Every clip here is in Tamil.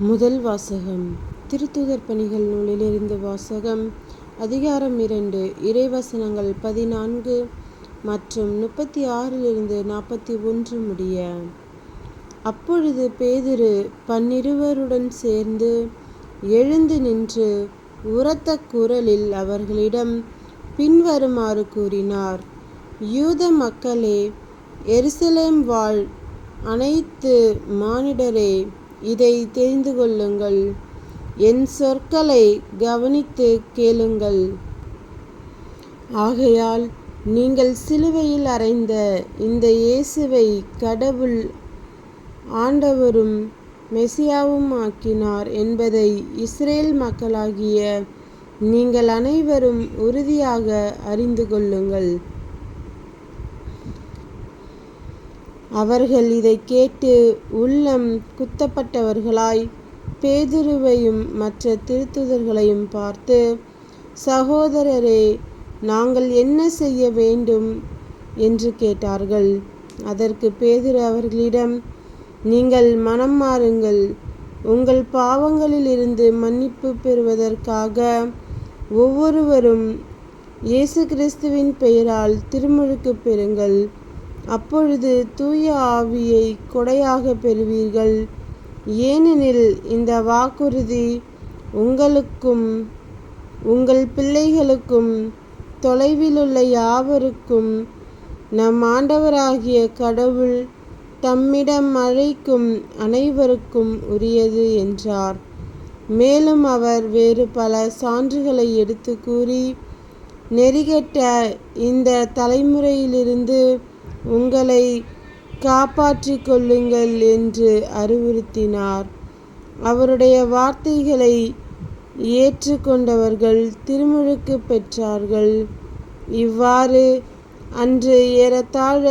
முதல் வாசகம். திருத்தூதர் பணிகள் நூலிலிருந்து வாசகம். அதிகாரம் 2, இறைவசனங்கள் 14 மற்றும் 36 41 முடிய. அப்பொழுது பேதுரு 12 சேர்ந்து எழுந்து நின்று உரத்த குரலில் அவர்களிடம் பின்வருமாறு கூறினார்: யூத மக்களே, எருசலேம் வாழ் அனைத்து மானிடரே, இதை தெரிந்து கொள்ளுங்கள். என் சொற்களை கவனித்து கேளுங்கள். ஆகையால் நீங்கள் சிலுவையில் அறைந்த இந்த இயேசுவை கடவுள் ஆண்டவரும் மெசியாவும் ஆக்கினார் என்பதை இஸ்ரேல் மக்களாகிய நீங்கள் அனைவரும் உறுதியாக அறிந்து கொள்ளுங்கள். அவர்கள் இதை கேட்டு உள்ளம் குத்தப்பட்டவர்களாய் பேதுருவையும் மற்ற திருத்தூதர்களையும் பார்த்து, சகோதரரே, நாங்கள் என்ன செய்ய வேண்டும் என்று கேட்டார்கள். அதற்கு பேதுரு அவர்களிடம், நீங்கள் மனம் மாறுங்கள், உங்கள் பாவங்களிலிருந்து மன்னிப்பு பெறுவதற்காக ஒவ்வொருவரும் இயேசு கிறிஸ்துவின் பெயரால் திருமுழுக்கு பெறுங்கள். அப்பொழுது தூய ஆவியை கொடையாக பெறுவீர்கள். ஏனெனில் இந்த வாக்குறுதி உங்களுக்கும் உங்கள் பிள்ளைகளுக்கும் தொலைவிலுள்ள யாவருக்கும் நம் ஆண்டவராகிய கடவுள் தம்மிடம் அழைக்கும் அனைவருக்கும் உரியது என்றார். மேலும் அவர் வேறு பல சான்றுகளை எடுத்து கூறி, நெறிகெட்ட இந்த தலைமுறையிலிருந்து உங்களை காப்பாற்றிக் கொள்ளுங்கள் என்று அறிவுறுத்தினார். அவருடைய வார்த்தைகளை ஏற்றுக்கொண்டவர்கள் திருமுழுக்கு பெற்றார்கள். இவ்வாறு அன்று ஏறத்தாழ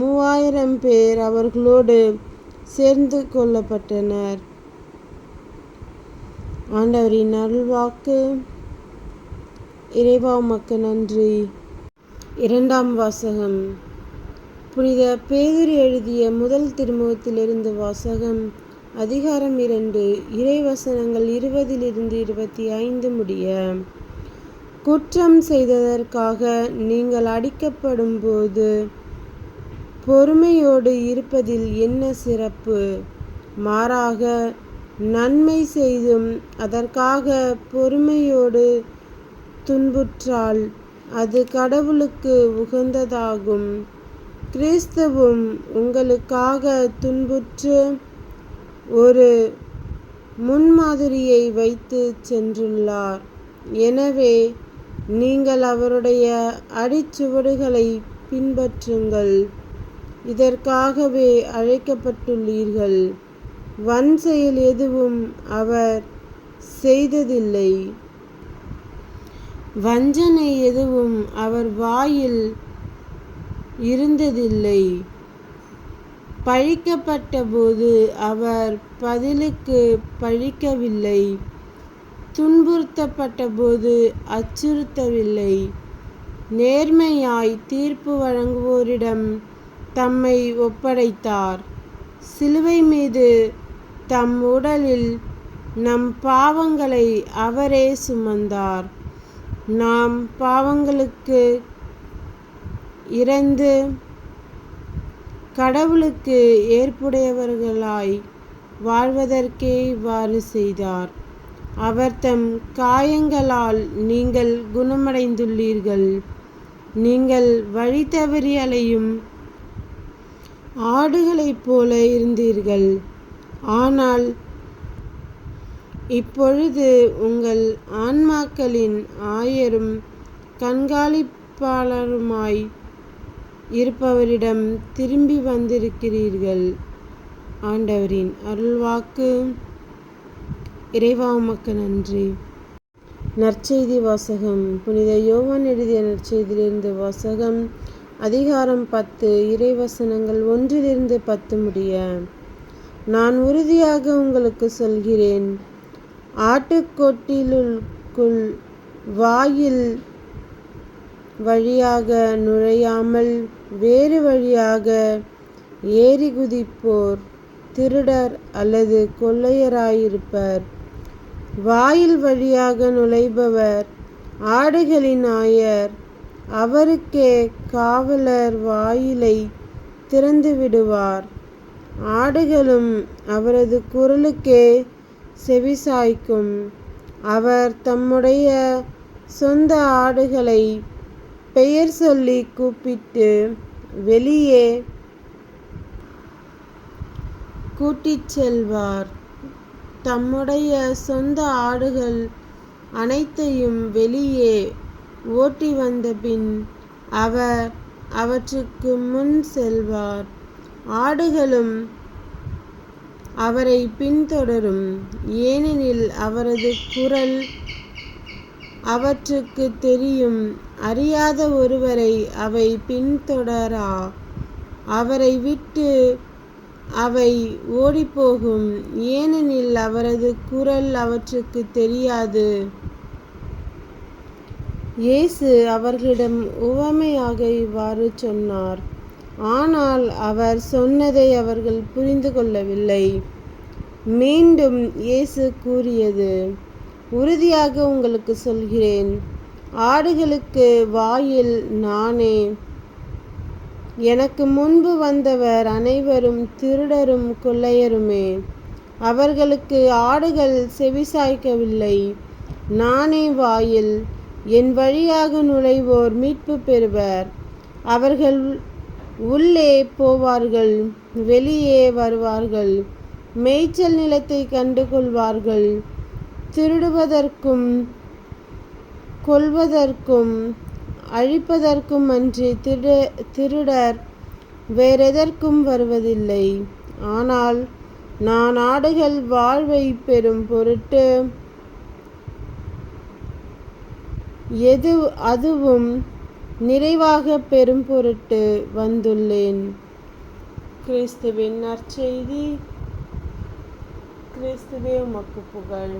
3000 பேர் அவர்களோடு சேர்ந்து கொள்ளப்பட்டனர். ஆண்டவரின் அருள்வாக்கு. இறைவா, உமக்கு நன்றி. இரண்டாம் வாசகம். புனித பேதுரு எழுதிய முதல் திருமுகத்திலிருந்து வாசகம். அதிகாரம் 2, இறைவசனங்கள் 20 25 முடிய. குற்றம் செய்ததற்காக நீங்கள் அடிக்கப்படும் போது பொறுமையோடு இருப்பதில் என்ன சிறப்பு? மாறாக, நன்மை செய்தும் அதற்காக பொறுமையோடு துன்புற்றால் அது கடவுளுக்கு உகந்ததாகும். கிறிஸ்துவும் உங்களுக்காக துன்புற்று ஒரு முன்மாதிரியை வைத்து சென்றுள்ளார். எனவே நீங்கள் அவருடைய அடிச்சுவடுகளை பின்பற்றுங்கள். இதற்காகவே அழைக்கப்பட்டுள்ளீர்கள். வன்செயல் எதுவும் அவர் செய்ததில்லை. வஞ்சனை எதுவும் அவர் வாயில் இருந்ததில்லை. பழிக்கப்பட்ட போது அவர் பதிலுக்கு பழிக்கவில்லை. துன்புறுத்தப்பட்ட போது அச்சுறுத்தவில்லை. நேர்மையாய் தீர்ப்பு வழங்குவோரிடம் தம்மை ஒப்படைத்தார். சிலுவை மீது தம் உடலில் நம் பாவங்களை அவரே சுமந்தார். நாம் பாவங்களுக்கு இறந்து கடவுளுக்கு ஏற்புடையவர்களாய் வாழ்வதற்கே இவ்வாறு செய்தார். அவர் தம் காயங்களால் நீங்கள் குணமடைந்துள்ளீர்கள். நீங்கள் வழி தவறி அலையும் ஆடுகளைப் போல இருந்தீர்கள். ஆனால் இப்பொழுது உங்கள் ஆன்மாக்களின் ஆயரும் கண்காணிப்பாளருமாய் இருப்பவரிடம் திரும்பி வந்திருக்கிறீர்கள். ஆண்டவரின் அருள்வாக்கு. இறைவா, உமக்கு நன்றி. நற்செய்தி வாசகம். புனித யோவான் எழுதிய நற்செய்தியிலிருந்து வாசகம். அதிகாரம் 10, இறைவசனங்கள் 1 10 முடிய. நான் உறுதியாக உங்களுக்கு சொல்கிறேன், ஆட்டுக்கொட்டிலுக்குள் வாயில் வழியாக நுழையாமல் வேறு வழியாக ஏறி குதிப்போர் திருடர் அல்லது கொள்ளையராயிருப்பர். வாயில் வழியாக நுழைபவர் ஆடுகளின் ஆயர். அவருக்கே காவலர் வாயிலை திறந்து விடுவார். ஆடுகளும் அவரது குரலுக்கே செவிசாய்க்கும். அவர் தம்முடைய சொந்த ஆடுகளை பெயர் சொல்லி கூப்பிட்டு வெளியே கூட்டிச் செல்வார். தம்முடைய சொந்த ஆடுகள் அனைத்தையும் வெளியே ஓட்டி வந்தபின் அவர் அவற்றுக்கு முன் செல்வார். ஆடுகளும் அவரை பின்தொடரும், ஏனெனில் அவரது குரல் அவற்றுக்கு தெரியும். அறியாத ஒருவரை அவை பின்தொடரா. அவரை விட்டு அவை ஓடிப்போகும், ஏனெனில் அவரது குரல் அவற்றுக்கு தெரியாது. இயேசு அவர்களிடம் உவமையாக இவ்வாறு சொன்னார். ஆனால் அவர் சொன்னதை அவர்கள் புரிந்து கொள்ளவில்லை. மீண்டும் இயேசு கூறியது, உறுதியாக உங்களுக்கு சொல்கிறேன், ஆடுகளுக்கு வாயில் நானே. எனக்கு முன்பு வந்தவர் அனைவரும் திருடரும் கொள்ளையருமே. அவர்களுக்கு ஆடுகள் செவிசாய்க்கவில்லை. நானே வாயில். என் வழியாக நுழைவோர் மீட்பு பெறுவர். அவர்கள் உள்ளே போவார்கள், வெளியே வருவார்கள், மேய்ச்சல் நிலத்தை கண்டு கொள்வார்கள். திருடுவதற்கும் கொல்வதற்கும் அழிப்பதற்கும் அன்றி திருடர் வேறெதற்கும் வருவதில்லை. ஆனால் நான் ஆடுகள் வாழ்வை பெறும் பொருட்டு அதுவும் நிறைவாக பெறும் பொருட்டு வந்துள்ளேன். கிறிஸ்துவின் நற்செய்தி. கிறிஸ்துவே உமக்கு புகழ்.